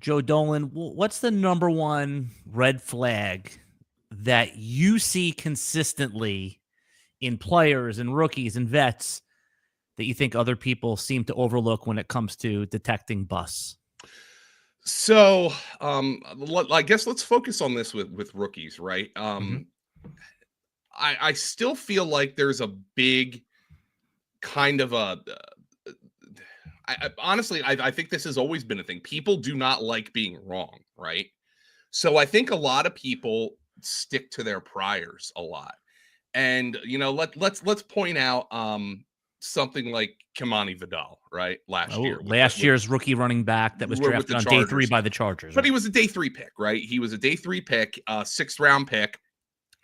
Joe Dolan, what's the number one red flag that you see consistently in players and rookies and vets that you think other people seem to overlook when it comes to detecting busts? So, I guess let's focus on this with rookies, right? I still feel like there's a big kind of honestly, I think this has always been a thing. People do not like being wrong, right? So I think a lot of people stick to their priors a lot. And let's point out something like Kamani Vidal, right? Last year. Last year's rookie running back that was drafted on day 3 by the Chargers. But he was a day 3 pick, right? He was a day 3 pick, 6th round pick.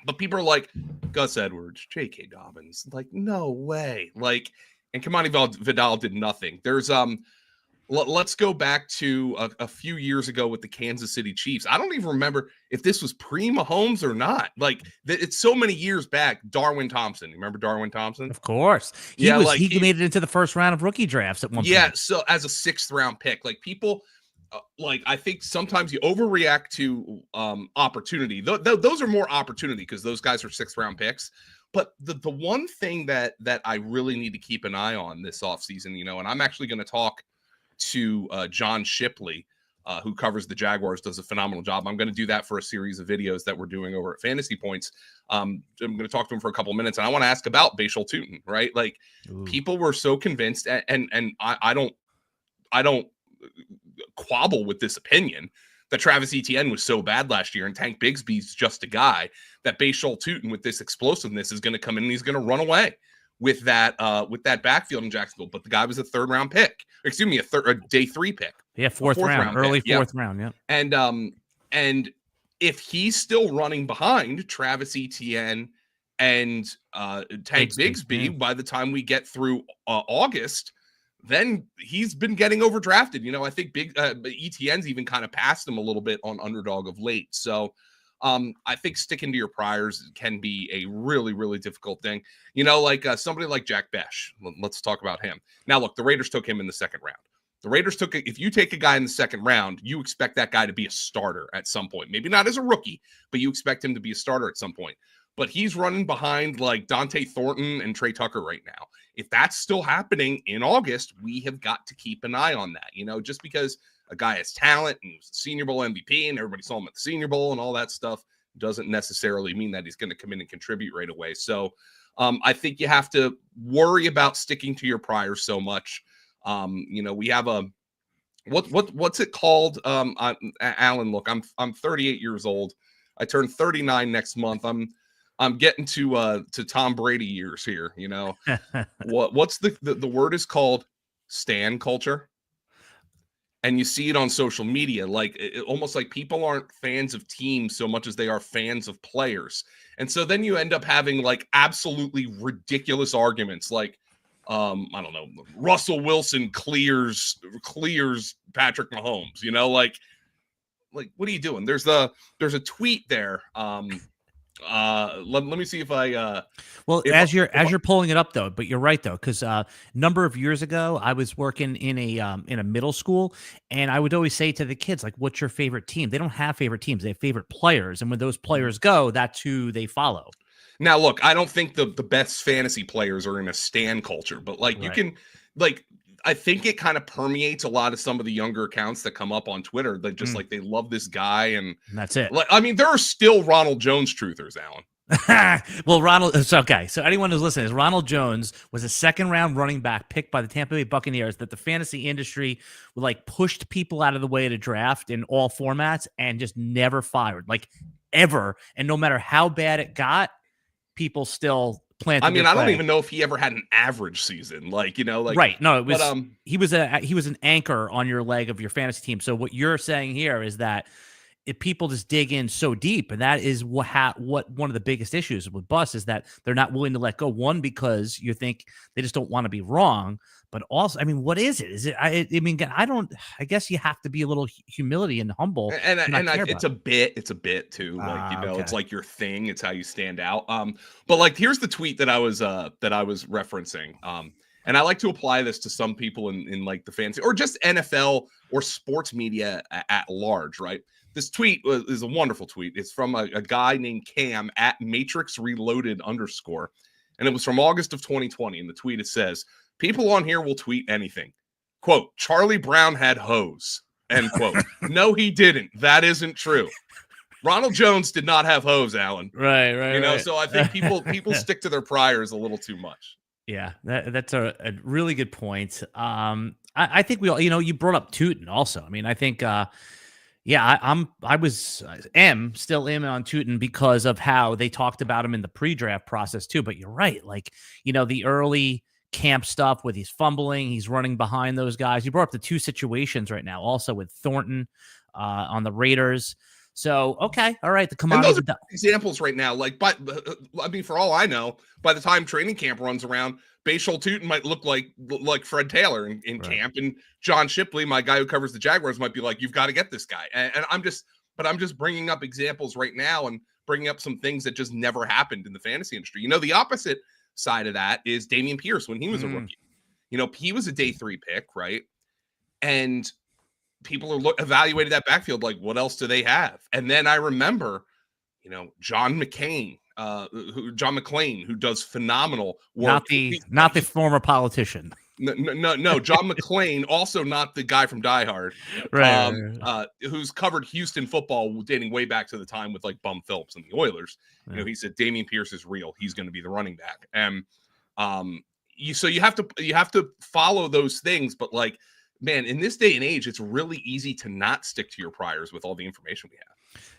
But people are like, Gus Edwards, J.K. Dobbins. Like, no way. Like, and Kamani Vidal did nothing. There's let's go back to a few years ago with the Kansas City Chiefs. I don't even remember if this was pre-Mahomes or not. Like, it's so many years back. Darwin Thompson. You remember Darwin Thompson? Of course. He made it into the first round of rookie drafts at one point. Yeah, so as a 6th round pick, like people, I think sometimes you overreact to opportunity. Those are more opportunity because those guys are 6th round picks. But the one thing that I really need to keep an eye on this offseason, and I'm actually going to talk to John Shipley, who covers the Jaguars, does a phenomenal job. I'm going to do that for a series of videos that we're doing over at Fantasy Points. I'm going to talk to him for a couple of minutes, and I want to ask about Tuten, right? Like, people were so convinced, and I don't quabble with this opinion that Travis Etienne was so bad last year and Tank Bigsby's just a guy, that Tuten with this explosiveness is going to come in and he's going to run away with that backfield in Jacksonville. But the guy was a 3rd round pick. Excuse me, a day 3 pick. Yeah, 4th round, early 4th round, yeah. And if he's still running behind Travis Etienne and Tank Bigsby by the time we get through August, then he's been getting overdrafted. I think Etienne's even kind of passed him a little bit on underdog of late. So I think sticking to your priors can be a really, really difficult thing. Like somebody like Jack Besh. Let's talk about him. Now, look, the Raiders took him in the 2nd round. The Raiders if you take a guy in the 2nd round, you expect that guy to be a starter at some point. Maybe not as a rookie, but you expect him to be a starter at some point. But he's running behind like Dante Thornton and Trey Tucker right now. If that's still happening in August, we have got to keep an eye on that. Just because a guy has talent and he was a Senior Bowl MVP and everybody saw him at the Senior Bowl and all that stuff doesn't necessarily mean that he's going to come in and contribute right away. So I think you have to worry about sticking to your priors so much. We have what's it called? Alan, look, I'm 38 years old. I turn 39 next month. I'm getting to Tom Brady years here, what's the word is called stan culture. And you see it on social media, like almost like people aren't fans of teams so much as they are fans of players. And so then you end up having like absolutely ridiculous arguments. Like, I don't know, Russell Wilson clears Patrick Mahomes, like what are you doing? There's a tweet there. Let me see if I as you're pulling it up though, but you're right though, because a number of years ago I was working in a middle school, and I would always say to the kids, like, what's your favorite team? They don't have favorite teams, they have favorite players, and when those players go, that's who they follow. Now look, I don't think the best fantasy players are in a stan culture, but like you can like I think it kind of permeates a lot of some of the younger accounts that come up on Twitter that just like they love this guy and that's it. Like, I mean, there are still Ronald Jones truthers, Alan. Well, Ronald, it's okay. So anyone who's listening, Ronald Jones was a 2nd round running back picked by the Tampa Bay Buccaneers that the fantasy industry like pushed people out of the way to draft in all formats and just never fired, like ever. And no matter how bad it got, people still planted. I mean, I don't even know if he ever had an average season, like right. No, it was he was an anchor on your leg of your fantasy team. So what you're saying here is that if people just dig in so deep, and that is what one of the biggest issues with Bus is that they're not willing to let go. One, because you think they just don't want to be wrong, but also, I mean, what is it? Is it? I mean, I guess you have to be a little humility and humble, and it's a bit too, like okay. It's like your thing. It's how you stand out. But like, here's the tweet that I was referencing. and I like to apply this to some people in like the fantasy or just NFL or sports media at large, right? This tweet is a wonderful tweet. It's from a guy named Cam at Matrix Reloaded _. And it was from August of 2020. And the tweet, it says, people on here will tweet anything. Quote, Charlie Brown had hose. End quote. No, he didn't. That isn't true. Ronald Jones did not have hose, Alan. Right. You know, so I think people stick to their priors a little too much. Yeah, that's a really good point. I think we all, you brought up Tuten also. I mean, I think, I was still am on Tuten because of how they talked about him in the pre-draft process too. But you're right, like the early camp stuff with he's fumbling, he's running behind those guys. You brought up the two situations right now, also with Thornton on the Raiders. So okay, all right, the Kamani those are examples right now. Like, but I mean, for all I know, by the time training camp runs around, Bashal Tuten might look like Fred Taylor in camp, and John Shipley, my guy who covers the Jaguars, might be like, "You've got to get this guy." And I'm just bringing up examples right now and bringing up some things that just never happened in the fantasy industry. The opposite side of that is Dameon Pierce when he was a rookie. He was a day 3 pick, right? And people are evaluated that backfield like, what else do they have? And then I remember, John McClain, who does phenomenal work. Not the former politician. No, John McClain, also not the guy from Die Hard, right. Who's covered Houston football dating way back to the time with like Bum Phillips and the Oilers. He said Dameon Pierce is real. He's going to be the running back. And so you have to follow those things, but like, man, in this day and age, it's really easy to not stick to your priors with all the information we have.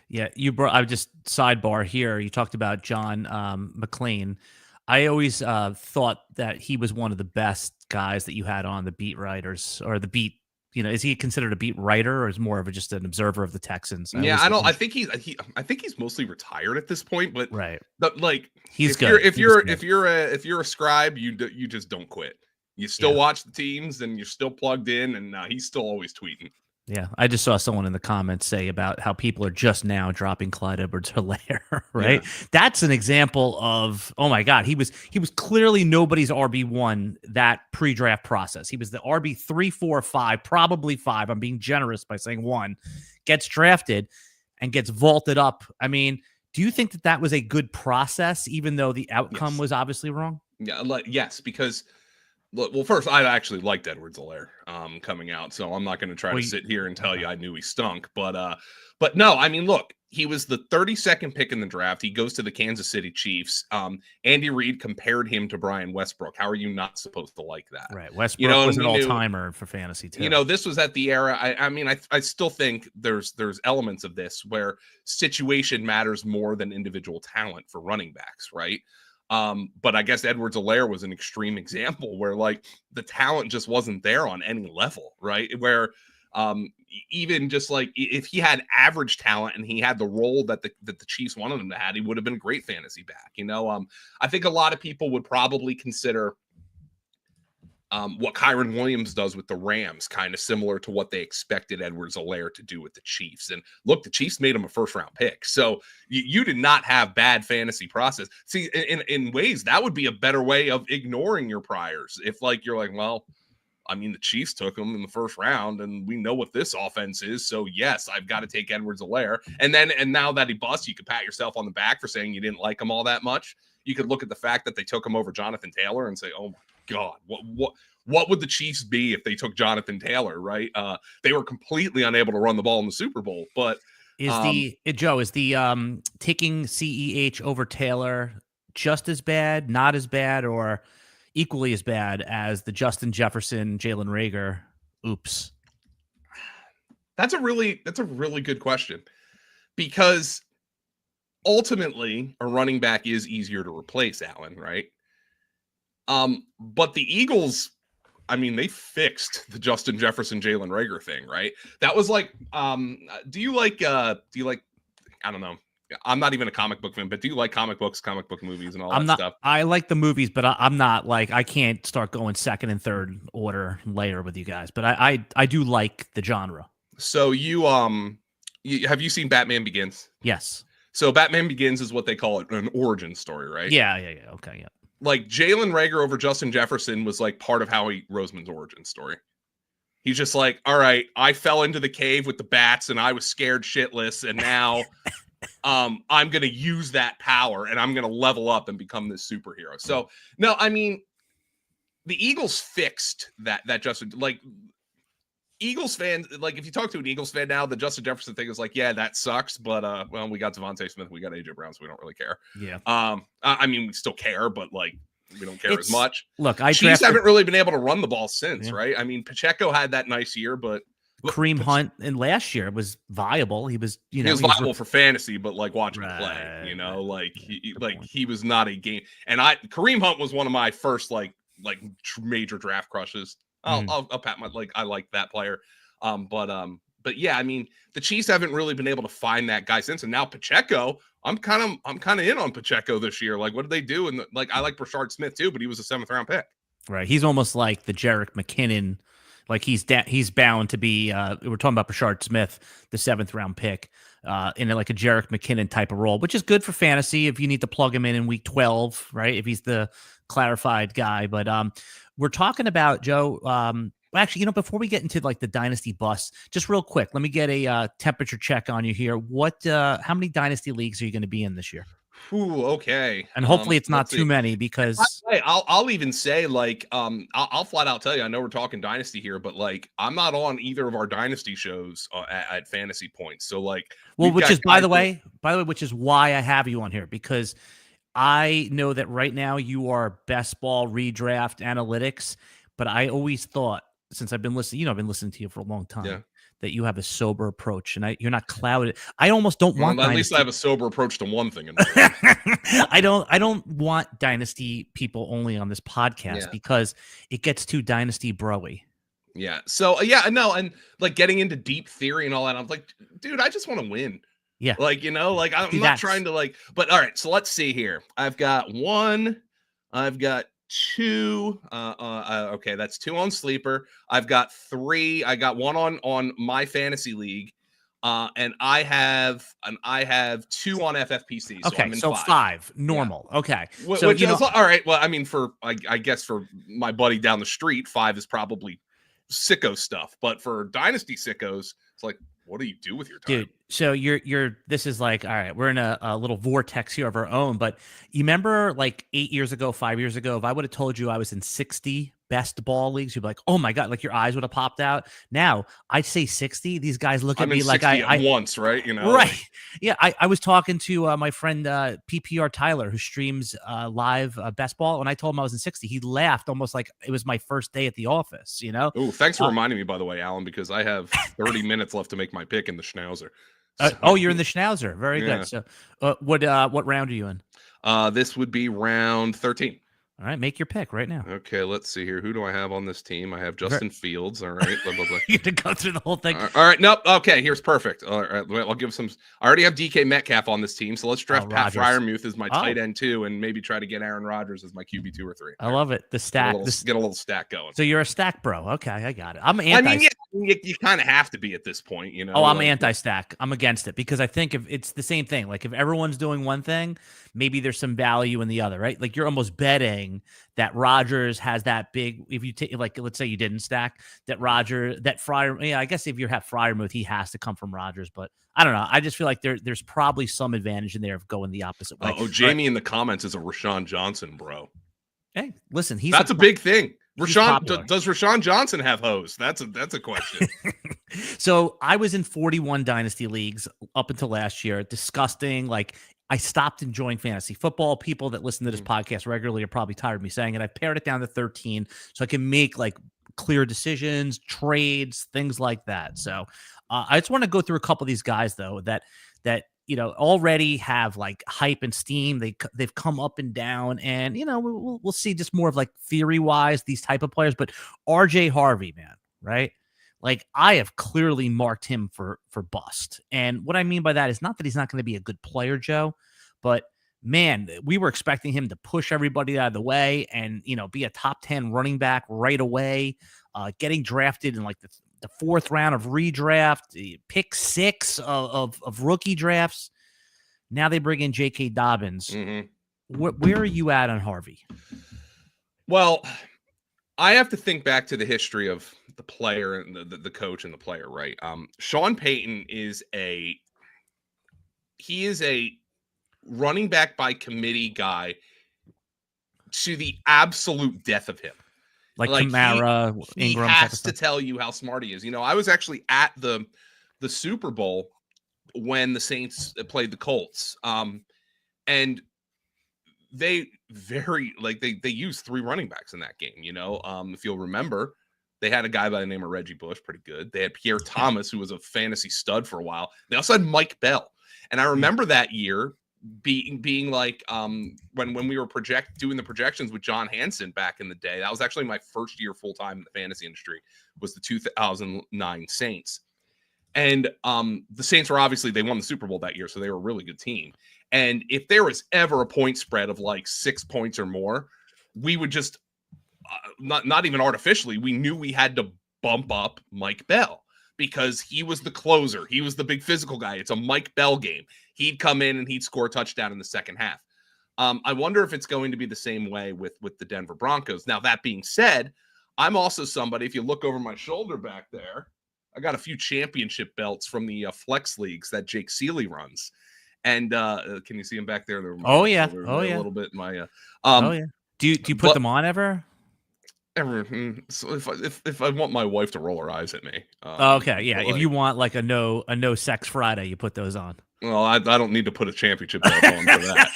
Yeah, I just sidebar here. You talked about John McClain. I always thought that he was one of the best guys that you had on the beat writers or the beat. Is he considered a beat writer or is more of just an observer of the Texans? I think he's mostly retired at this point, but right. But like he's good. If you're a scribe, you just don't quit. You still watch the teams and you're still plugged in, and he's still always tweeting. Yeah, I just saw someone in the comments say about how people are just now dropping Clyde Edwards-Helaire, right? Yeah. That's an example of, oh my God, he was clearly nobody's RB1 that pre-draft process. He was the RB 3, 4, 5, probably 5. I'm being generous by saying 1, gets drafted and gets vaulted up. I mean, do you think that was a good process, even though the outcome was obviously wrong? Yeah, yes, because well, first, I actually liked Edwards-Helaire coming out, so I'm not going to try to sit here and tell you I knew he stunk. But no, I mean, look, he was the 32nd pick in the draft. He goes to the Kansas City Chiefs. Andy Reid compared him to Brian Westbrook. How are you not supposed to like that? Right, Westbrook was an all-timer for fantasy too. This was at the era. I still think there's elements of this where situation matters more than individual talent for running backs, right? But I guess Edwards-Helaire was an extreme example where like the talent just wasn't there on any level, right? Where even just like if he had average talent and he had the role that the Chiefs wanted him to have, he would have been a great fantasy back. I think a lot of people would probably consider what Kyron Williams does with the Rams kind of similar to what they expected Edwards-Helaire to do with the Chiefs. And look, the Chiefs made him a first-round pick. So you did not have bad fantasy process. See, in ways, that would be a better way of ignoring your priors. If like you're like, well, I mean, the Chiefs took him in the first round, and we know what this offense is. So yes, I've got to take Edwards-Helaire. And now that he busts, you could pat yourself on the back for saying you didn't like him all that much. You could look at the fact that they took him over Jonathan Taylor and say, oh my God, what would the Chiefs be if they took Jonathan Taylor, right? They were completely unable to run the ball in the Super Bowl. But is the taking CEH over Taylor just as bad, not as bad, or equally as bad as the Justin Jefferson, Jalen Reagor? Oops. That's a really good question, because ultimately a running back is easier to replace, Alan, right? But the Eagles, I mean, they fixed the Justin Jefferson, Jalen Reagor thing, right? That was like, do you like, I don't know. I'm not even a comic book fan, but do you like comic books, comic book movies and all that stuff? I like the movies, but I'm not like, I can't start going second and third order layer with you guys, but I do like the genre. So have you seen Batman Begins? Yes. So Batman Begins is what they call it, an origin story, right? Yeah. Okay. Yeah. like Jalen Reagor over Justin Jefferson was like part of Howie Roseman's origin story. He's just like, all right, I fell into the cave with the bats and I was scared shitless. And now I'm going to use that power and I'm going to level up and become this superhero. So, no, I mean, the Eagles fixed that Justin, like Eagles fans, like if you talk to an Eagles fan now, the Justin Jefferson thing is like, yeah, that sucks. But, well, we got Devontae Smith, we got AJ Brown, so we don't really care. Yeah. I mean, we still care, but like, we don't care as much. Look, Chiefs haven't really been able to run the ball since, right? I mean, Pacheco had that nice year, but Kareem Hunt in last year was viable. He was, he was viable for fantasy, but like watching play, like he was not a game. And Kareem Hunt was one of my first like major draft crushes. I'll pat my I like that player. But yeah, I mean, the Chiefs haven't really been able to find that guy since. And now Pacheco, I'm kind of in on Pacheco this year. Like, what did they do? And I like Brashard Smith too, but he was a 7th round pick. Right. He's almost like the Jerick McKinnon. Like he's bound to be. We're talking about Brashard Smith, the 7th round pick, in like a Jerick McKinnon type of role, which is good for fantasy if you need to plug him in week 12, right? If he's the clarified guy. But we're talking about Joe. Actually, before we get into like the dynasty bust, just real quick, let me get a temperature check on you here. How many dynasty leagues are you going to be in this year? Ooh, okay. And hopefully it's not too many, because I'll even say like I'll flat out tell you, I know we're talking dynasty here, but like I'm not on either of our dynasty shows at Fantasy Points. So like, which is by the way, which is why I have you on here, because I know that right now you are best ball redraft analytics, but I always thought, since I've been listening, I've been listening to you for a long time, that you have a sober approach, and you're not clouded. I almost don't want. At least I have a sober approach to one thing. I don't want dynasty people only on this podcast because it gets too dynasty bro-y. Yeah. So no, and like getting into deep theory and all that, I'm like, dude, I just want to win. Yeah. Like, I'm not trying to but all right. So let's see here. I've got 1. I've got 2. Okay, that's 2 on Sleeper. I've got 3. I got 1 on my fantasy league, and I have 2 on FFPC. So okay, I'm in so 5 normal. Yeah. Okay, so which is all right. Well, I mean, for I guess for my buddy down the street, 5 is probably sicko stuff, but for dynasty sickos, it's like, what do you do with your time? Dude, so you're this is like, all right, we're in a little vortex here of our own, but you remember like 8 years ago, 5 years ago, if I would have told you I was in 60 best ball leagues, you'd be like, oh my God, like your eyes would have popped out. Now I'd say 60. These guys look at me like I once, right? Right. Yeah. I was talking to my friend PPR Tyler, who streams live best ball. When I told him I was in 60, he laughed almost like it was my first day at the office, Oh, thanks for reminding me, by the way, Alan, because I have 30 minutes left to make my pick in the Schnauzer. So, you're in the Schnauzer. Very good. So what round are you in? This would be round 13. All right, make your pick right now. Okay, let's see here. Who do I have on this team? I have Justin Fields. All right, blah, blah, blah. You have to go through the whole thing. All right, nope. Okay, here's perfect. All right, I'll give some. I already have DK Metcalf on this team, so let's draft Pat Freiermuth as my tight end 2, and maybe try to get Aaron Rodgers as my QB 2 or 3. I love it. The stack. Get a little stack going. So you're a stack bro. Okay, I got it. I'm anti. I mean, you kind of have to be at this point, Oh, I'm anti-stack. I'm against it because I think if it's the same thing. Like if everyone's doing one thing, maybe there's some value in the other, right? Like you're almost betting that Rodgers has that big. If you take, like, let's say you didn't stack that Fryer. Yeah, I guess if you have Freiermuth, he has to come from Rodgers. But I don't know. I just feel like there's probably some advantage in there of going the opposite way. Jamie in the comments is a Rashawn Johnson bro. Hey, listen, that's a big thing. Does Rashawn Johnson have hose? That's a question. So I was in 41 dynasty leagues up until last year. Disgusting. Like I stopped enjoying fantasy football. People that listen to this podcast regularly are probably tired of me saying it. I pared it down to 13 so I can make like clear decisions, trades, things like that. So I just want to go through a couple of these guys though that already have like hype and steam. They've come up and down, and we'll see just more of like theory wise these type of players. But RJ Harvey, man, right? Like I have clearly marked him for bust. And what I mean by that is not that he's not going to be a good player, Joe, but man, we were expecting him to push everybody out of the way and, be a top 10 running back right away, getting drafted in like the 4th round of redraft, pick 6 of rookie drafts. Now they bring in J.K. Dobbins. Mm-hmm. where are you at on Harvey? Well, I have to think back to the history of the player and the coach and the player, right? Sean Payton is a running back by committee guy to the absolute death of him. Like Kamara, Ingram. He has to tell you how smart he is. I was actually at the Super Bowl when the Saints played the Colts. And they they used 3 running backs in that game. If you'll remember, they had a guy by the name of Reggie Bush, pretty good. They had Pierre Thomas, who was a fantasy stud for a while. They also had Mike Bell. And I remember that year being like when we were doing the projections with John Hansen back in the day. That was actually my first year full time in the fantasy industry, was the 2009 Saints. And the Saints were they won the Super Bowl that year, so they were a really good team. And if there was ever a point spread of like 6 points or more, we would just not even artificially, we knew we had to bump up Mike Bell, because he was the closer. He was the big physical guy. It's a Mike Bell game. He'd come in and he'd score a touchdown in the second half. I wonder if it's going to be the same way with the Denver Broncos. Now, that being said, I'm also somebody, if you look over my shoulder back there, I got a few championship belts from the flex leagues that Jake Seeley runs. And can you see him back there? A little bit. Do you put them on ever? So if I want my wife to roll her eyes at me. Okay, yeah. If you want like a no sex Friday, you put those on. Well, I don't need to put a championship belt on for that.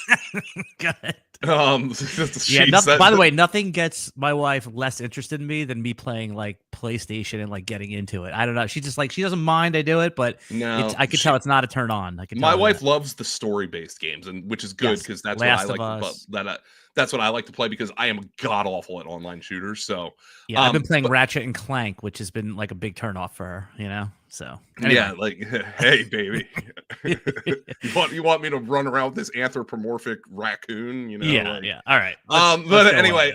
Good. By the way, nothing gets my wife less interested in me than me playing like PlayStation and like getting into it. I don't know. She just she doesn't mind I do it, but I could tell it's not a turn on. My wife loves the story-based games, and which is good because that's what I like. That's what I like to play, because I am god awful at online shooters. So yeah, I've been playing Ratchet and Clank, which has been like a big turn off for her, So anyway. Yeah, like, hey baby, you want me to run around with this anthropomorphic raccoon? Yeah. All right. But anyway,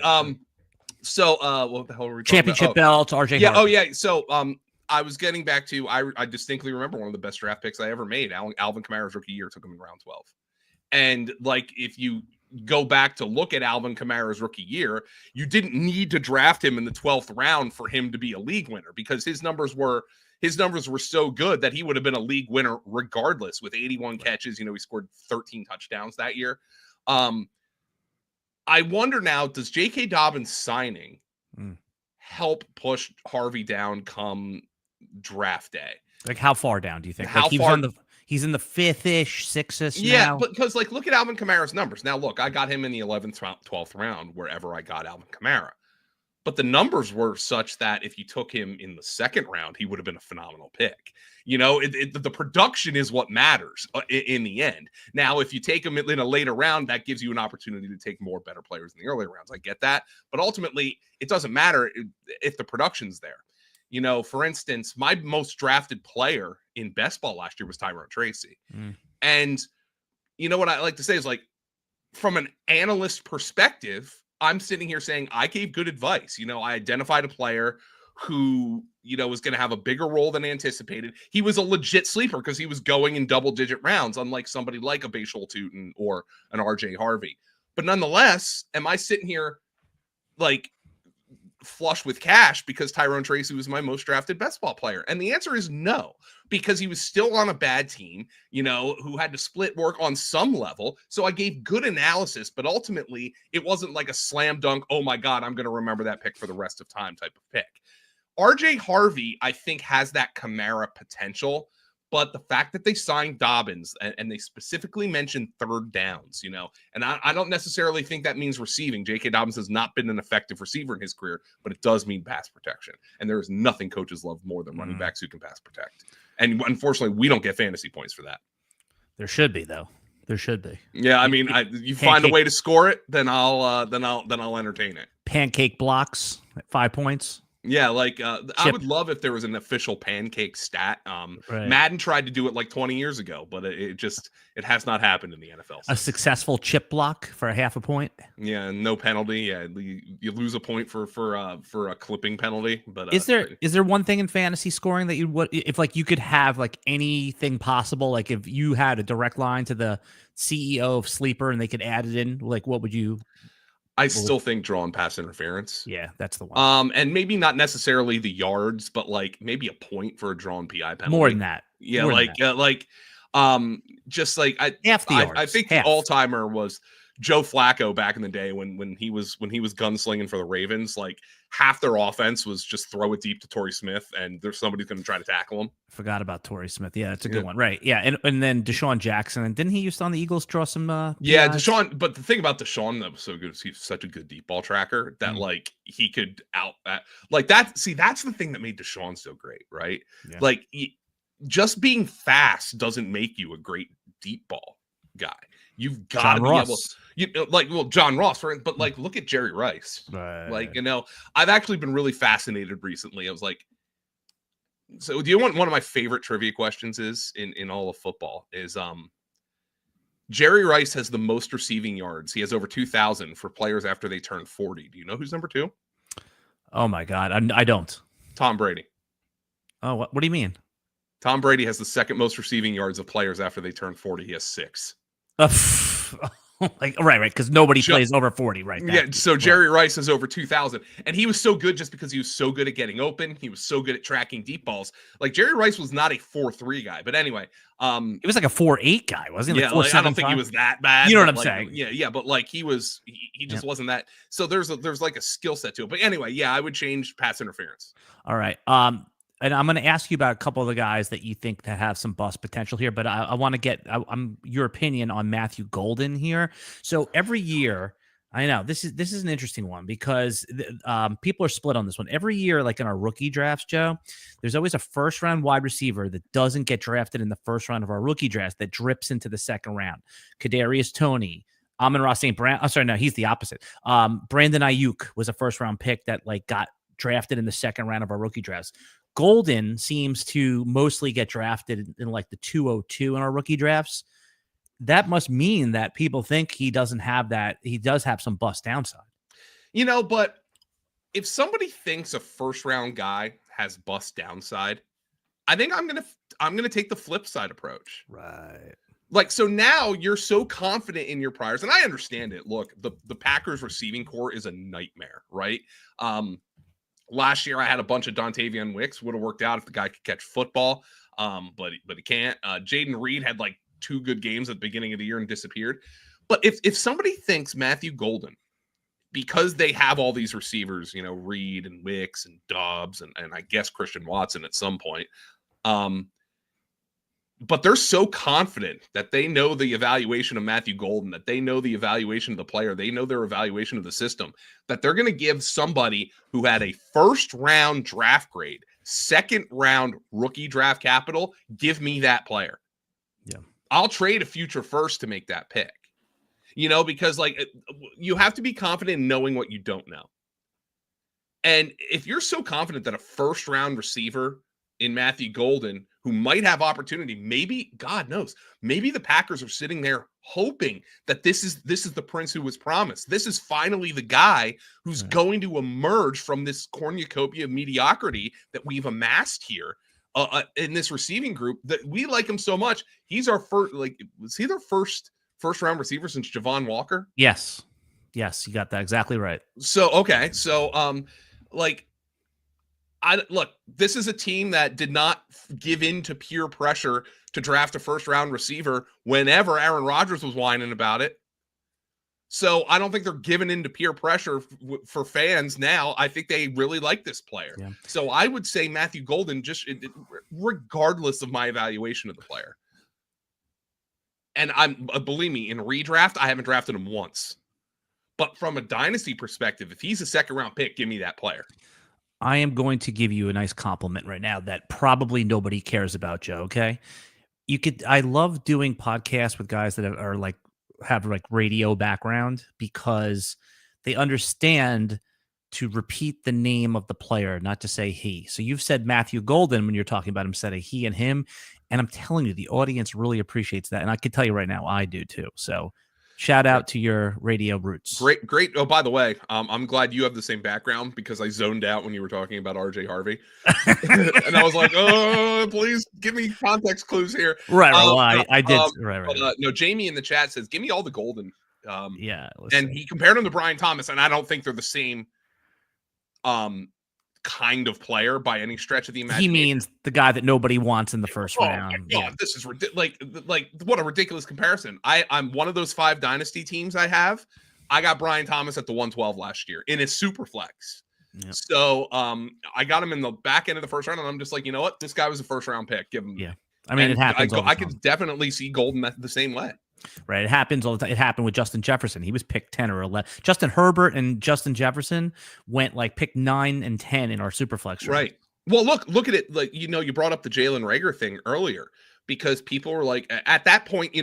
so what the hell were we talking championship belts, RJ? Yeah. Harvey. Oh yeah. So I was getting back to I distinctly remember one of the best draft picks I ever made. Alvin Kamara's rookie year, took him in round 12, and like if you go back to look at Alvin Kamara's rookie year, you didn't need to draft him in the 12th round for him to be a league winner, because his numbers were so good that he would have been a league winner regardless, with 81 catches. He scored 13 touchdowns that year. I wonder now, does J.K. Dobbins signing help push Harvey down come draft day? Like how far down do you think? He's in the 5th-ish, 6th-ish now. Yeah, because look at Alvin Kamara's numbers. Now, look, I got him in the 11th, 12th round, wherever I got Alvin Kamara. But the numbers were such that if you took him in the 2nd round, he would have been a phenomenal pick. The production is what matters in the end. Now, if you take him in a later round, that gives you an opportunity to take more better players in the earlier rounds. I get that. But ultimately, it doesn't matter if the production's there. For instance, my most drafted player in best ball last year was Tyrone Tracy. And what I like to say is, like, from an analyst perspective, I'm sitting here saying I gave good advice. I identified a player who, was going to have a bigger role than anticipated. He was a legit sleeper because he was going in double-digit rounds, unlike somebody like a Bashal Tuten or an RJ Harvey. But nonetheless, am I sitting here like flush with cash because Tyrone Tracy was my most drafted best ball player? And the answer is no, because he was still on a bad team, who had to split work on some level. So I gave good analysis, but ultimately it wasn't like a slam dunk, oh my God, I'm going to remember that pick for the rest of time type of pick. RJ Harvey, I think, has that Kamara potential, but the fact that they signed Dobbins and they specifically mentioned third downs, and I don't necessarily think that means receiving. J.K. Dobbins has not been an effective receiver in his career, but it does mean pass protection. And there is nothing coaches love more than running backs who can pass protect. And unfortunately, we don't get fantasy points for that. There should be, though. There should be. Yeah, I mean, you find a way to score it, then I'll entertain it. Pancake blocks at 5 points. Yeah, like I Chip. would love if there was an official pancake stat. Right. Madden tried to do it like 20 years ago, but it has not happened in the NFL. A successful chip block for a half a point. Yeah, no penalty. Yeah, you lose a point for a clipping penalty. But is there one thing in fantasy scoring that you would, if like you could have like anything possible, like if you had a direct line to the CEO of Sleeper and they could add it in, like what would you? I still think drawn pass interference. Yeah, that's the one. And maybe not necessarily the yards, but like maybe a point for a drawn PI penalty. More than that. Yeah, More just like half the yards. I think half. the all-timer was Joe Flacco back in the day when he was gunslinging for the Ravens. Like half their offense was just throw it deep to Torrey Smith, and there's somebody's going to try to tackle him. Forgot about Torrey Smith. Yeah, that's a good one. Right. Yeah, and then Deshaun Jackson, and didn't he used to on the Eagles draw some? Yeah, PIs? Deshaun. But the thing about Deshaun that was so good is he's such a good deep ball tracker that like he could like that. See, that's the thing that made Deshaun so great, right? Yeah. Like just being fast doesn't make you a great deep ball guy. You've got to be able, John Ross, but like, look at Jerry Rice. Right. Like, I've actually been really fascinated recently. I was like, so do you want one of my favorite trivia questions is in all of football is, Jerry Rice has the most receiving yards. He has over 2,000 for players after they turn 40. Do you know who's number 2? Oh my God. I don't. Tom Brady. Oh, what do you mean? Tom Brady has the second most receiving yards of players after they turn 40. He has 6. Like right, because nobody plays over 40, right? Yeah, so Jerry Rice is over 2,000, and he was so good just because he was so good at getting open. He was so good at tracking deep balls. Like Jerry Rice was not a 4.3 guy, but anyway, he was like a 4.8 guy, wasn't he? Yeah, like, I don't think he was that bad. You know what I'm like, saying? Yeah, but like he just wasn't that. So there's like a skill set to it. But anyway, yeah, I would change pass interference. All right. And I'm going to ask you about a couple of the guys that you think that have some bust potential here, but I want to get your opinion on Matthew Golden here. So every year, I know this is an interesting one because people are split on this one. Every year, like in our rookie drafts, Joe, there's always a first round wide receiver that doesn't get drafted in the first round of our rookie drafts that drips into the second round. Kadarius Toney, Amon-Ra St. Brown. I'm sorry, no, he's the opposite. Brandon Ayuk was a first round pick that like got drafted in the second round of our rookie drafts. Golden seems to mostly get drafted in like the 202 in our rookie drafts. That must mean that people think he doesn't have that. He does have some bust downside. But if somebody thinks a first round guy has bust downside, I think I'm going to take the flip side approach. Right. Like, so now you're so confident in your priors, and I understand it. Look, the Packers receiving core is a nightmare, right? Last year, I had a bunch of Dontavian Wicks. Would have worked out if the guy could catch football, but he can't. Jaden Reed had like 2 good games at the beginning of the year and disappeared. But if somebody thinks Matthew Golden, because they have all these receivers, Reed and Wicks and Dobbs and I guess Christian Watson at some point, but they're so confident that they know the evaluation of Matthew Golden, that they know the evaluation of the player, they know their evaluation of the system, that they're going to give somebody who had a first-round draft grade, second-round rookie draft capital, give me that player. Yeah, I'll trade a future first to make that pick. Because like you have to be confident in knowing what you don't know. And if you're so confident that a first-round receiver in Matthew Golden, who might have opportunity, maybe, God knows, maybe the Packers are sitting there hoping that this is the prince who was promised. This is finally the guy who's going to emerge from this cornucopia of mediocrity that we've amassed here in this receiving group, that we like him so much. He's our first, was he their first round receiver since Javon Walker? Yes, you got that exactly right. So, okay. So, this is a team that did not give in to peer pressure to draft a first-round receiver whenever Aaron Rodgers was whining about it. So I don't think they're giving in to peer pressure for fans now. I think they really like this player. Yeah. So I would say Matthew Golden, just regardless of my evaluation of the player. And believe me, in redraft, I haven't drafted him once. But from a dynasty perspective, if he's a second-round pick, give me that player. I am going to give you a nice compliment right now that probably nobody cares about, Joe. Okay. I love doing podcasts with guys that have radio background because they understand to repeat the name of the player, not to say he. So you've said Matthew Golden when you're talking about him, instead of he and him. And I'm telling you, the audience really appreciates that. And I can tell you right now, I do too. So shout out to your radio roots. Great. Oh, by the way, I'm glad you have the same background, because I zoned out when you were talking about RJ Harvey. And I was like, oh, please give me context clues here. Right. Well, I did. Right. But, no, Jamie in the chat says, give me all the Golden. Yeah. And he compared him to Brian Thomas, and I don't think they're the same kind of player by any stretch of the imagination. He means the guy that nobody wants in the first round. My God, this is like what a ridiculous comparison. I'm one of those 5 dynasty teams I have. I got Brian Thomas at the 112 last year in his super flex. Yep. So I got him in the back end of the first round, and I'm just like, you know what? This guy was a first round pick. Give him. Yeah. I mean, it happens. I could definitely see Golden the same way. Right. It happens all the time. It happened with Justin Jefferson. He was picked 10 or 11. Justin Herbert and Justin Jefferson went like pick 9 and 10 in our Superflex. Right. Well, look at it. Like, you brought up the Jalen Reagor thing earlier, because people were like, at that point,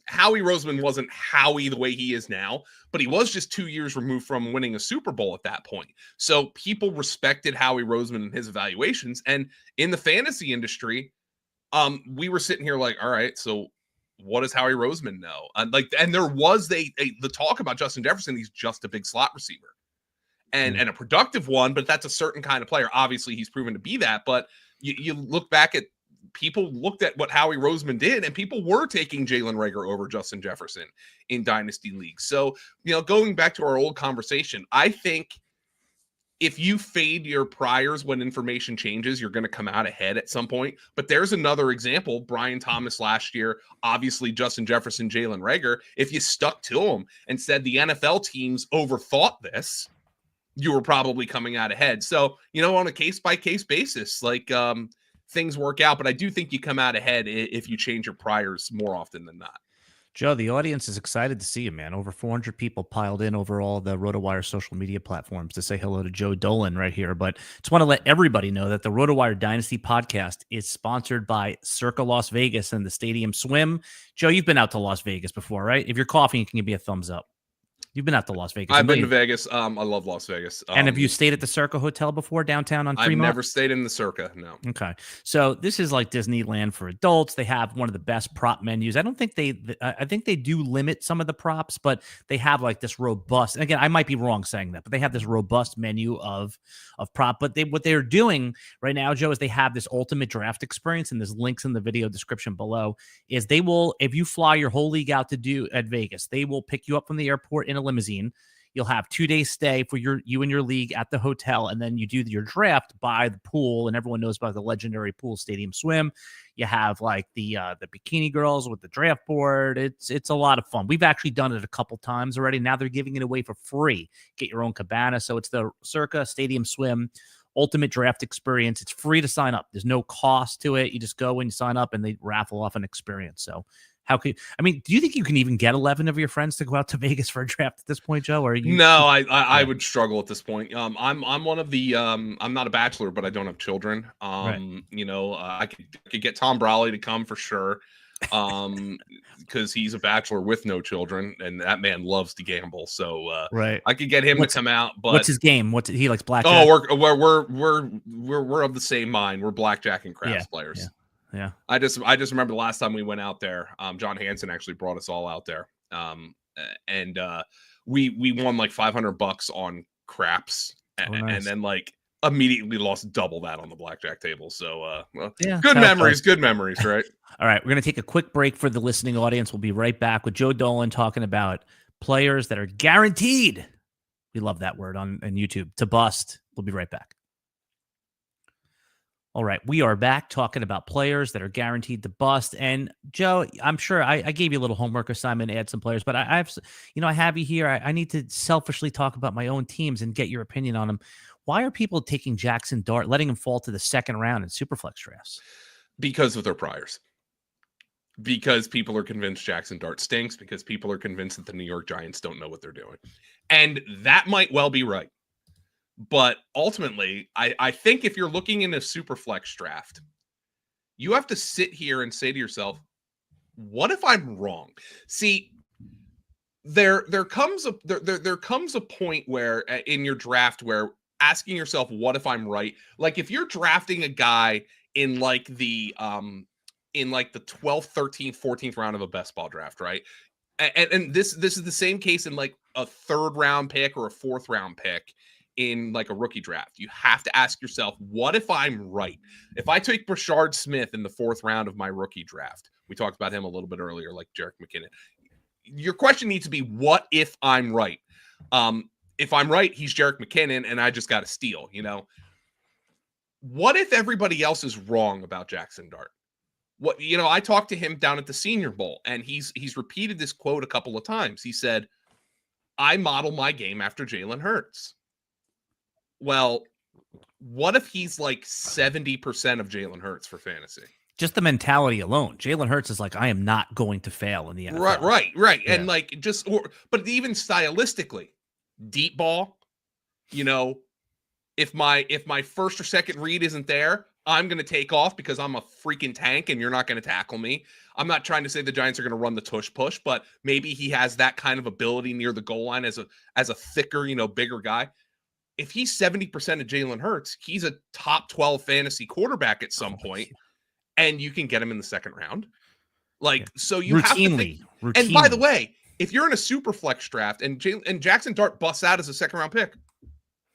Howie Roseman wasn't Howie the way he is now, but he was just 2 years removed from winning a Super Bowl at that point. So people respected Howie Roseman and his evaluations. And in the fantasy industry, we were sitting here like, all right, so what does Howie Roseman know? And there was the talk about Justin Jefferson. He's just a big slot receiver and a productive one, but that's a certain kind of player. Obviously, he's proven to be that. But you look back at, people looked at what Howie Roseman did, and people were taking Jalen Reagor over Justin Jefferson in dynasty leagues. So, going back to our old conversation, I think if you fade your priors when information changes, you're going to come out ahead at some point. But there's another example. Brian Thomas last year, obviously Justin Jefferson, Jalen Reagor. If you stuck to them and said the NFL teams overthought this, you were probably coming out ahead. So, on a case-by-case basis, things work out. But I do think you come out ahead if you change your priors more often than not. Joe, the audience is excited to see you, man. Over 400 people piled in over all the RotoWire social media platforms to say hello to Joe Dolan right here. But just want to let everybody know that the RotoWire Dynasty podcast is sponsored by Circa Las Vegas and the Stadium Swim. Joe, you've been out to Las Vegas before, right? If you're coughing, you can give me a thumbs up. You've been out to Las Vegas. I've been to Vegas. I love Las Vegas. And have you stayed at the Circa Hotel before downtown on Fremont? I've never stayed in the Circa, no. Okay. So this is like Disneyland for adults. They have one of the best prop menus. I think they do limit some of the props, but they have like this robust, again, I might be wrong saying that, but they have this robust menu of prop. But what they're doing right now, Joe, is they have this ultimate draft experience, and there's links in the video description below, is they will, if you fly your whole league out to do at Vegas, they will pick you up from the airport in a limousine. You'll have 2 days stay for you and your league at the hotel, and then you do your draft by the pool, and everyone knows about the legendary pool Stadium Swim. You have like the bikini girls with the draft board. It's a lot of fun. We've actually done it a couple times already. Now they're giving it away for free. Get your own cabana. So it's the Circa Stadium Swim ultimate draft experience. It's free to sign up. There's no cost to it. You just go and sign up, and they raffle off an experience. So do you think you can even get 11 of your friends to go out to Vegas for a draft at this point, Joe? Or are you? No, I would struggle at this point. I'm one of the I'm not a bachelor, but I don't have children. Right. I could get Tom Brawley to come for sure. Because he's a bachelor with no children, and that man loves to gamble. So right, I could get him to come out. But what's his game? He likes blackjack? Oh, we're of the same mind. We're blackjack and craps players. Yeah. I just remember the last time we went out there. John Hansen actually brought us all out there. And we won like $500 on craps, nice. And then like immediately lost double that on the blackjack table. So yeah, good memories, right? All right, we're going to take a quick break for the listening audience. We'll be right back with Joe Dolan talking about players that are guaranteed. We love that word on YouTube, to bust. We'll be right back. All right, we are back talking about players that are guaranteed to bust. And Joe, I'm sure I gave you a little homework assignment to add some players, but I have you here. I need to selfishly talk about my own teams and get your opinion on them. Why are people taking Jaxon Dart, letting him fall to the second round in Superflex drafts? Because of their priors. Because people are convinced Jaxon Dart stinks, because people are convinced that the New York Giants don't know what they're doing. And that might well be right. But ultimately, I think if you're looking in a super flex draft, you have to sit here and say to yourself, what if I'm wrong? See, there comes a point where in your draft where asking yourself, what if I'm right? Like if you're drafting a guy in like the 12th, 13th, 14th round of a best ball draft, right? And this is the same case in like a 3rd round pick or a 4th round pick in like a rookie draft. You have to ask yourself, what if I'm right? If I take Brashard Smith in the 4th round of my rookie draft, we talked about him a little bit earlier, like Jerick McKinnon. Your question needs to be, what if I'm right? If I'm right, he's Jerick McKinnon and I just got to steal, What if everybody else is wrong about Jaxon Dart? I talked to him down at the Senior Bowl, and he's repeated this quote a couple of times. He said, I model my game after Jalen Hurts. Well, what if he's like 70% of Jalen Hurts for fantasy? Just the mentality alone. Jalen Hurts is like, I am not going to fail in the NFL. Right. Yeah. And like but even stylistically, deep ball, if my first or second read isn't there, I'm going to take off because I'm a freaking tank and you're not going to tackle me. I'm not trying to say the Giants are going to run the tush push, but maybe he has that kind of ability near the goal line as a thicker, bigger guy. If he's 70% of Jalen Hurts, he's a top 12 fantasy quarterback at some point, and you can get him in the 2nd round. So you routinely. And by the way, if you're in a super flex draft and Jaxon Dart busts out as a 2nd round pick,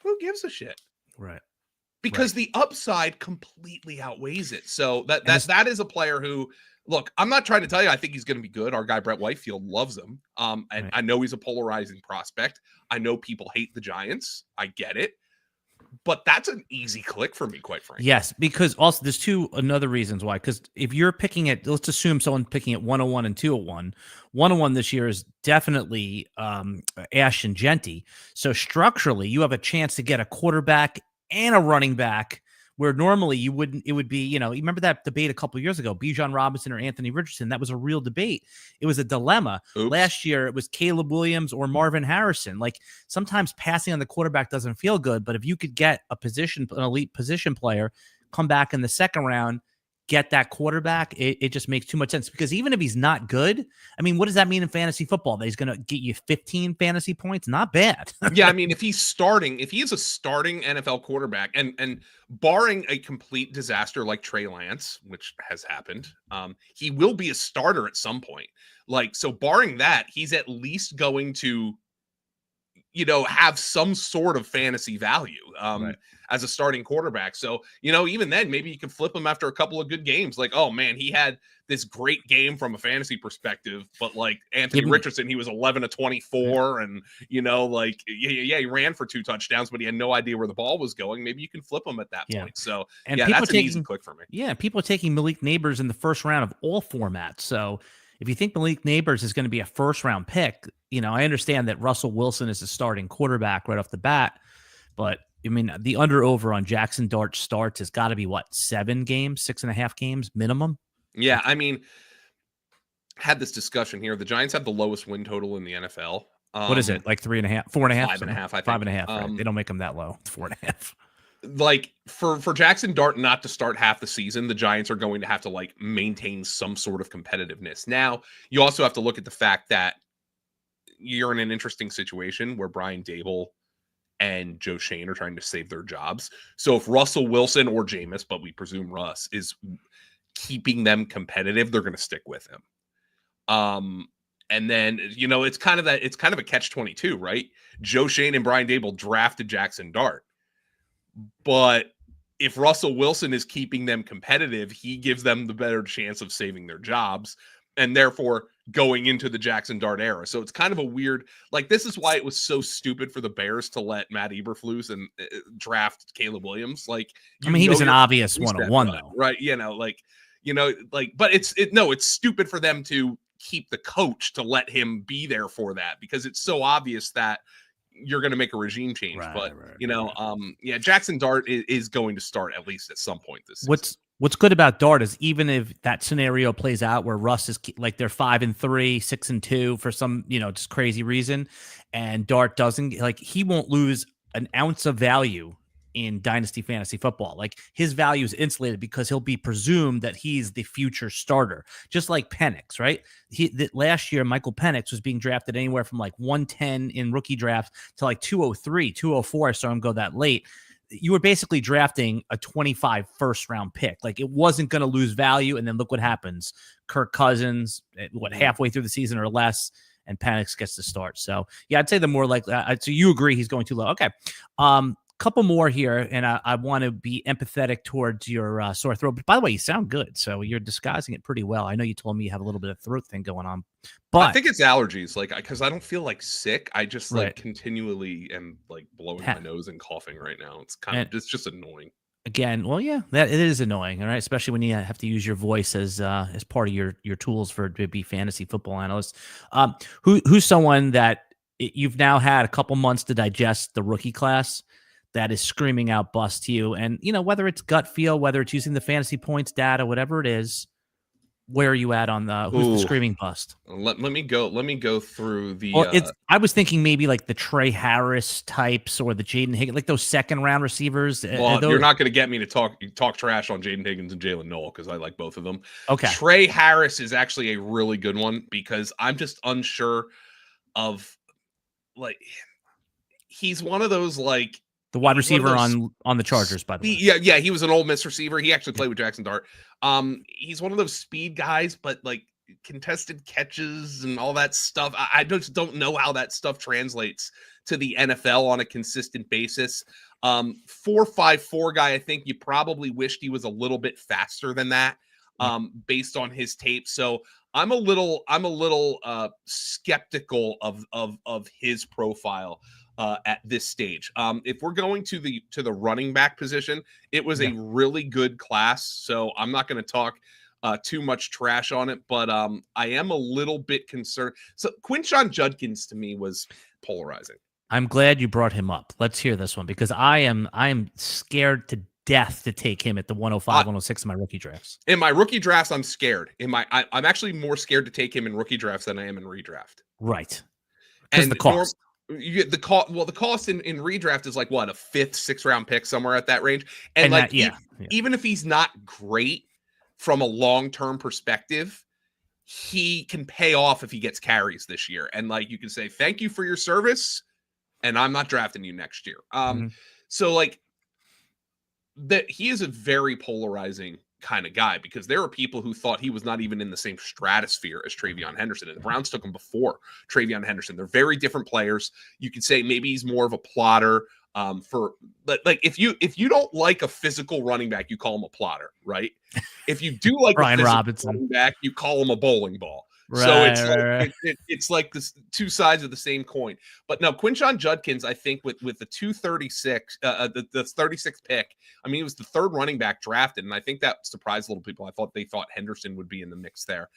who gives a shit? Right. Because the upside completely outweighs it. So that is a player who, look, I'm not trying to tell you I think he's going to be good. Our guy Brett Whitefield loves him. And I know he's a polarizing prospect. I know people hate the Giants. I get it. But that's an easy click for me, quite frankly. Yes, because also there's another reasons why. Because if you're picking it, let's assume someone picking at 101 and 201. 101 this year is definitely Ash and Genty. So structurally, you have a chance to get a quarterback and a running back, where normally you wouldn't. It would be, you remember that debate a couple of years ago, Bijan Robinson or Anthony Richardson. That was a real debate. It was a dilemma. Oops. Last year, it was Caleb Williams or Marvin Harrison. Like sometimes passing on the quarterback doesn't feel good, but if you could get an elite position player, come back in the 2nd round, get that quarterback, it just makes too much sense. Because even if he's not good, I mean, what does that mean in fantasy football? That he's going to get you 15 fantasy points? Not bad. Yeah, I mean, if he is a starting NFL quarterback, and barring a complete disaster like Trey Lance, which has happened, he will be a starter at some point. So barring that, he's at least going to, have some sort of fantasy value as a starting quarterback. So, even then, maybe you can flip him after a couple of good games. Like, oh man, he had this great game from a fantasy perspective, but like Anthony Richardson, he was 11 of 24 and, he ran for 2 touchdowns, but he had no idea where the ball was going. Maybe you can flip him at that point. So that's an easy click for me. Yeah. People are taking Malik Neighbors in the 1st round of all formats. So if you think Malik Neighbors is going to be a 1st round pick, I understand that Russell Wilson is a starting quarterback right off the bat, but I mean, the under-over on Jaxon Dart starts has got to be 7 games, 6.5 games minimum? Yeah, I mean, had this discussion here. The Giants have the lowest win total in the NFL. What is it? Like 3.5, 4.5? 5.5, I think. 5.5. Right? They don't make them that low. It's 4.5. Like for Jaxon Dart not to start half the season, the Giants are going to have to maintain some sort of competitiveness. Now, you also have to look at the fact that you're in an interesting situation where Brian Daboll and Joe Shane are trying to save their jobs. So if Russell Wilson or Jameis, but we presume Russ, is keeping them competitive, they're going to stick with him. And then, it's kind of a catch-22, right? Joe Shane and Brian Daboll drafted Jaxon Dart. But if Russell Wilson is keeping them competitive, he gives them the better chance of saving their jobs and therefore going into the Jaxon Dart era. So it's kind of a weird, this is why it was so stupid for the Bears to let Matt Eberflus and draft Caleb Williams. He was an obvious 101 though. Right. But it's stupid for them to keep the coach to let him be there for that, because it's so obvious that you're going to make a regime change. Jaxon Dart is going to start at least at some point this season. What's good about Dart is even if that scenario plays out where Russ is they're 5-3, 6-2 for some, just crazy reason, and Dart doesn't, he won't lose an ounce of value in Dynasty fantasy football. Like his value is insulated because he'll be presumed that he's the future starter, just like Penix, right? Last year, Michael Penix was being drafted anywhere from like 110 in rookie drafts to like 203, 204. I saw him go that late. You were basically drafting a 25 first round pick. Like it wasn't going to lose value. And then look what happens. Kirk Cousins, halfway through the season or less, and Penix gets to start. So yeah, I'd say the more likely. So you agree he's going too low. Okay. Couple more here, and I want to be empathetic towards your sore throat. But by the way, you sound good, so you're disguising it pretty well. I know you told me you have a little bit of throat thing going on, but I think it's allergies, like because I don't feel like sick. I just like continually am like blowing my nose and coughing right now. It's it's just annoying. Again, well, yeah, that it is annoying, all right, especially when you have to use your voice as part of your tools to be fantasy football analyst. Who's someone that you've now had a couple months to digest the rookie class that is screaming out bust to you? And, whether it's gut feel, whether it's using the fantasy points data, whatever it is, where are you at on who's the screaming bust? Let me go through the. Well, I was thinking maybe like the Tre Harris types or the Jaden Higgins, like those second round receivers. Well, you're not going to get me to talk trash on Jaden Higgins and Jalen Noel because I like both of them. Okay. Tre Harris is actually a really good one because I'm just unsure of like he's one of those like. The wide receiver on the Chargers, by the way. Yeah, he was an Ole Miss receiver. He actually played with Jaxon Dart. He's one of those speed guys, but like contested catches and all that stuff. I just don't know how that stuff translates to the NFL on a consistent basis. 4.54 guy. I think you probably wished he was a little bit faster than that, based on his tape. So I'm a little skeptical of his profile. At this stage, if we're going to the running back position, it was a really good class. So I'm not going to talk too much trash on it, but I am a little bit concerned. So Quinshon Judkins to me was polarizing. I'm glad you brought him up. Let's hear this one because I am scared to death to take him at the 105, 106 in my rookie drafts. In my rookie drafts, I'm scared. I'm actually more scared to take him in rookie drafts than I am in redraft. Right. Because the cost. You get the cost. Well, the cost in redraft is like what, a 5th, 6th round pick, somewhere at that range. And like, even if he's not great from a long-term perspective, he can pay off if he gets carries this year. And like, you can say, thank you for your service. And I'm not drafting you next year. So like that he is a very polarizing kind of guy because there are people who thought he was not even in the same stratosphere as TreVeyon Henderson, and the Browns took him before TreVeyon Henderson. They're very different players. You could say maybe he's more of a plotter. But like if you don't like a physical running back, you call him a plotter, right? If you do like Brian a physical Robinson running back, you call him a bowling ball. Right, so it's like this two sides of the same coin. But no, Quinshon Judkins, I think with the 236, the 36th pick, I mean, it was the 3rd running back drafted, and I think that surprised a little people. They thought Henderson would be in the mix there.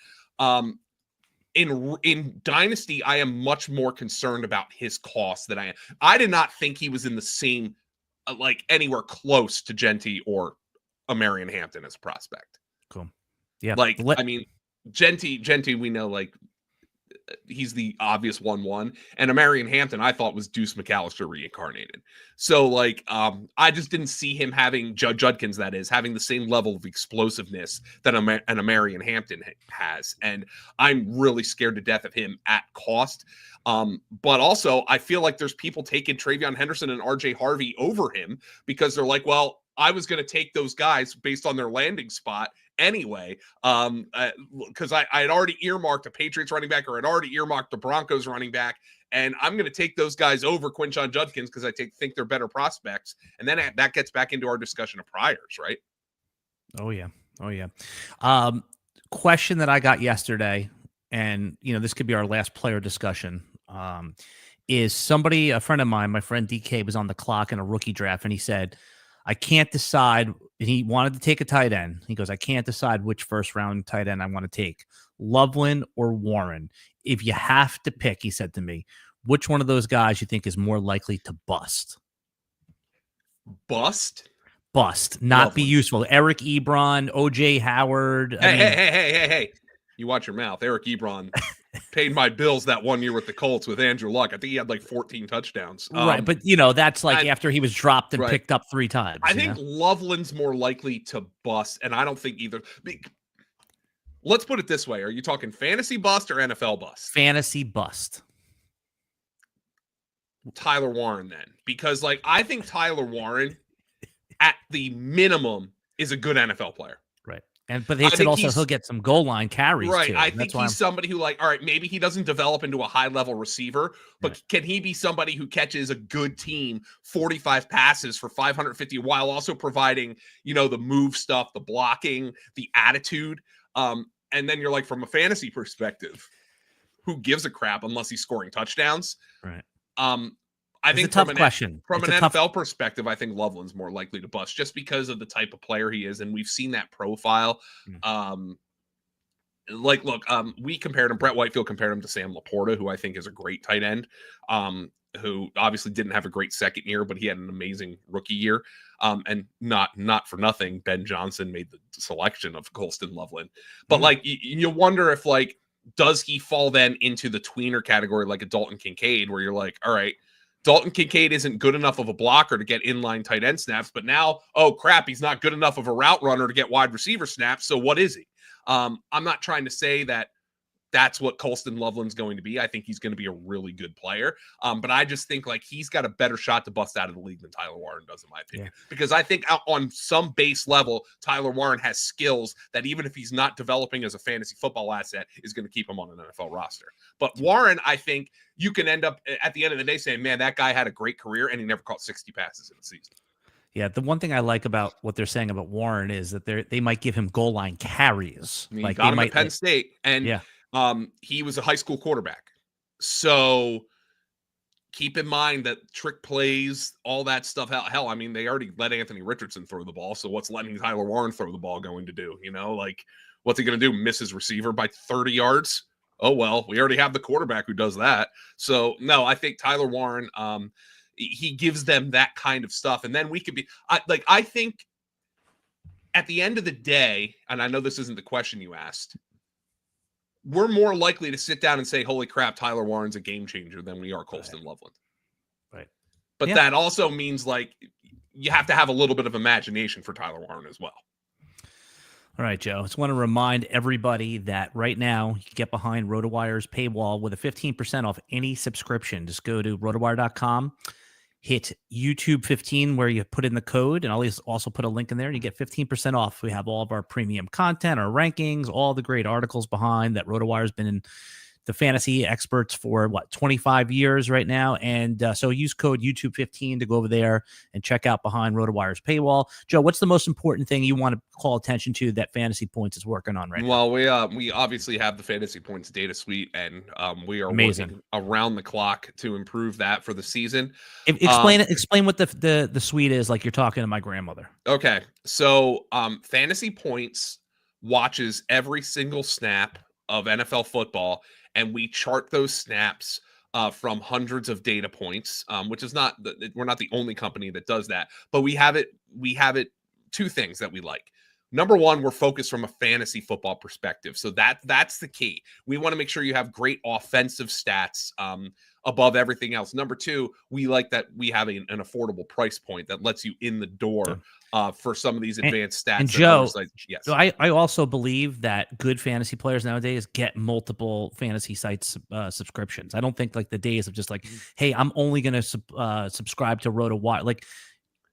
In Dynasty, I am much more concerned about his cost than I am. I did not think he was in the same, like anywhere close to Genty or a Marion Hampton as a prospect. Cool. Yeah. Like, I mean, Genty, we know, like, he's the obvious 1-1, and a Marion Hampton I thought was Deuce McAllister reincarnated. So like I just didn't see him having Judkins, that is, having the same level of explosiveness that a Marion Hampton has, and I'm really scared to death of him at cost. But also I feel like there's people taking TreVeyon Henderson and RJ Harvey over him because they're like, well, I was going to take those guys based on their landing spot anyway, because I had already earmarked a Patriots running back, or I'd already earmarked the Broncos running back, and I'm going to take those guys over Quinshon Judkins because I think they're better prospects. And then that gets back into our discussion of priors, right? Oh yeah. Question that I got yesterday, and this could be our last player discussion, is a friend of mine, my friend DK, was on the clock in a rookie draft, and he said, I can't decide. And he wanted to take a tight end. He goes, I can't decide which first round tight end I want to take, Loveland or Warren. If you have to pick, he said to me, which one of those guys you think is more likely to bust? Bust, not Loveland. Be useful. Eric Ebron, OJ Howard. Hey. You watch your mouth. Eric Ebron paid my bills that one year with the Colts with Andrew Luck. I think he had like 14 touchdowns. Right, but that's like after he was dropped and picked up 3 times. I think Loveland's more likely to bust, and I don't think either. Let's put it this way. Are you talking fantasy bust or NFL bust? Fantasy bust. Tyler Warren then. Because I think Tyler Warren at the minimum is a good NFL player. Right. But they said also he'll get some goal line carries right. too. I think he's somebody who all right, maybe he doesn't develop into a high level receiver, but can he be somebody who catches a good team 45 passes for 550 while also providing, the move stuff, the blocking, the attitude? And then you're like, from a fantasy perspective, who gives a crap unless he's scoring touchdowns? Right. I think it's a tough question. From an NFL perspective, I think Loveland's more likely to bust just because of the type of player he is, and we've seen that profile. We compared him. Brett Whitefield compared him to Sam Laporta, who I think is a great tight end, who obviously didn't have a great second year, but he had an amazing rookie year. And not for nothing, Ben Johnson made the selection of Colston Loveland. But you wonder if does he fall then into the tweener category like a Dalton Kincaid, where you're like, all right, Dalton Kincaid isn't good enough of a blocker to get inline tight end snaps, but now, oh crap, he's not good enough of a route runner to get wide receiver snaps. So what is he? I'm not trying to say that that's what Colston Loveland's going to be. I think he's going to be a really good player. But I just think he's got a better shot to bust out of the league than Tyler Warren does, in my opinion. Yeah. Because I think on some base level, Tyler Warren has skills that even if he's not developing as a fantasy football asset, is going to keep him on an NFL roster. But Warren, I think you can end up at the end of the day saying, man, that guy had a great career and he never caught 60 passes in a season. Yeah, the one thing I like about what they're saying about Warren is that they might give him goal line carries. I mean, got him at Penn State. And he was a high school quarterback. So keep in mind that trick plays, all that stuff. Hell, I mean, they already let Anthony Richardson throw the ball. So what's letting Tyler Warren throw the ball going to do? What's he going to do? Miss his receiver by 30 yards? Oh, well, we already have the quarterback who does that. So, no, I think Tyler Warren, he gives them that kind of stuff. And then we could be I think at the end of the day, and I know this isn't the question you asked, we're more likely to sit down and say, holy crap, Tyler Warren's a game changer than we are Colston Loveland. Right. But that also means you have to have a little bit of imagination for Tyler Warren as well. All right, Joe. I just want to remind everybody that right now you can get behind RotoWire's paywall with a 15% off any subscription. Just go to rotowire.com, hit YouTube 15 where you put in the code, and I'll also put a link in there and you get 15% off. We have all of our premium content, our rankings, all the great articles behind that. RotoWire's been in the fantasy experts for 25 years right now. And so use code YouTube 15 to go over there and check out behind RotoWire's paywall. Joe, what's the most important thing you want to call attention to that Fantasy Points is working on right now? Well, we obviously have the Fantasy Points data suite, and we are working around the clock to improve that for the season. Explain what the suite is, like you're talking to my grandmother. Okay. So Fantasy Points watches every single snap of NFL football, and we chart those snaps from hundreds of data points, which is we're not the only company that does that, but we have it. Two things that we like. Number one, we're focused from a fantasy football perspective. So that's the key. We want to make sure you have great offensive stats above everything else. Number two, we like that we have an affordable price point that lets you in the door for some of these advanced stats. And Joe, yes. So I also believe that good fantasy players nowadays get multiple fantasy sites subscriptions. I don't think the days of just hey, I'm only going to subscribe to RotoWire.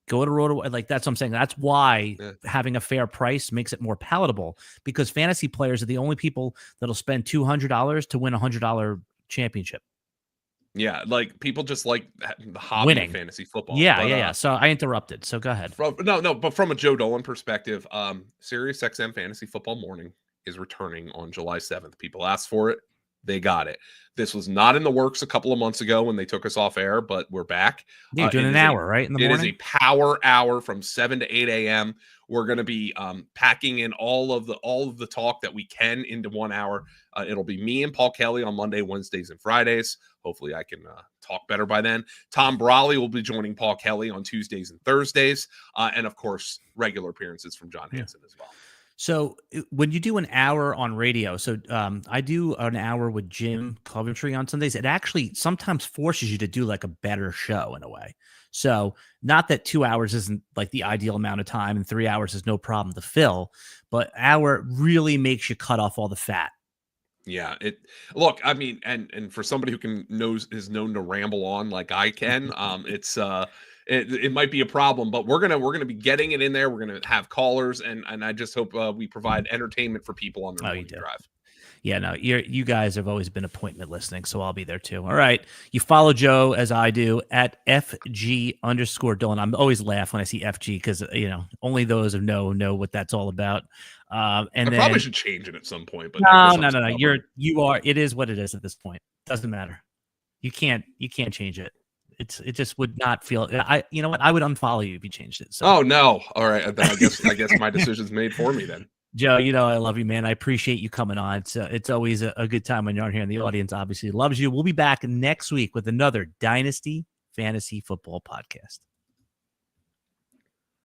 Go to RotoWire. That's what I'm saying. That's why having a fair price makes it more palatable, because fantasy players are the only people that'll spend $200 to win $100 championship. Yeah, people just like the hobby of fantasy football. Yeah. So I interrupted. So go ahead. But from a Joe Dolan perspective, SiriusXM Fantasy Football Morning is returning on July 7th. People asked for it. They got it. This was not in the works a couple of months ago when they took us off air, but we're back. You're doing an hour, right? In the morning? It is a power hour from 7 to 8 a.m. We're going to be packing in all of the talk that we can into 1 hour. It'll be me and Paul Kelly on Monday, Wednesdays, and Fridays. Hopefully I can talk better by then. Tom Brawley will be joining Paul Kelly on Tuesdays and Thursdays. And of course, regular appearances from John Hansen as well. So when you do an hour on radio, so I do an hour with Jim Coventry on Sundays. It actually sometimes forces you to do like a better show in a way. So not that 2 hours isn't like the ideal amount of time and 3 hours is no problem to fill, but hour really makes you cut off all the fat. Yeah, look, I mean, and for somebody who is known to ramble on like I can, it might be a problem, but we're gonna be getting it in there. We're gonna have callers, and I just hope we provide entertainment for people on their morning drive. Yeah, no, you guys have always been appointment listening, so I'll be there too. All right. You follow Joe as I do at FG_Dolan. I'm always laugh when I see FG because, only those who know what that's all about. And I probably should change it at some point, but no. It is what it is at this point. Doesn't matter. You can't change it. It just would not feel. You know what? I would unfollow you if you changed it. So. Oh no! All right, then I guess my decision's made for me then. Joe, I love you, man. I appreciate you coming on. It's always a good time when you're on here, and the audience obviously loves you. We'll be back next week with another Dynasty Fantasy Football podcast.